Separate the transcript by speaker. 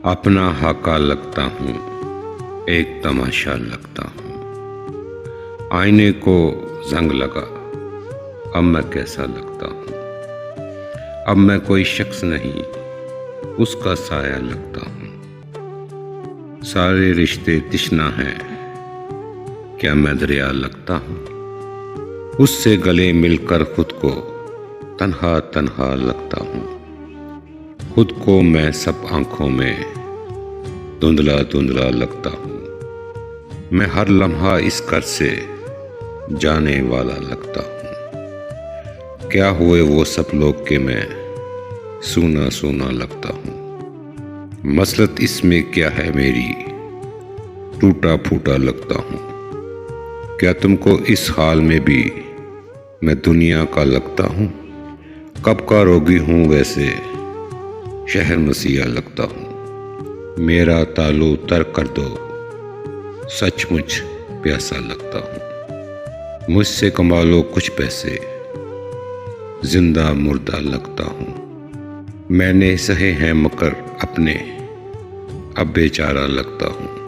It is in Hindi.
Speaker 1: अपना हाका लगता हूँ, एक तमाशा लगता हूँ। आईने को जंग लगा, अब मैं कैसा लगता हूँ। अब मैं कोई शख्स नहीं, उसका साया लगता हूँ। सारे रिश्ते तिश्ना हैं, क्या मैं दरिया लगता हूँ। उससे गले मिलकर खुद को तन्हा तन्हा लगता हूँ। खुद को मैं सब आंखों में धुंधला धुंधला लगता हूँ। मैं हर लम्हा इस कर से जाने वाला लगता हूँ। क्या हुए वो सब लोग कि मैं सूना सूना लगता हूँ। मसलत इसमें क्या है मेरी, टूटा फूटा लगता हूँ। क्या तुमको इस हाल में भी मैं दुनिया का लगता हूँ। कब का रोगी हूँ वैसे शहर मसीहा लगता हूँ। मेरा तालु तर कर दो, सचमुच प्यासा लगता हूँ। मुझसे कमा लो कुछ पैसे, जिंदा मुर्दा लगता हूँ। मैंने सहे हैं मकर अपने, अब बेचारा लगता हूँ।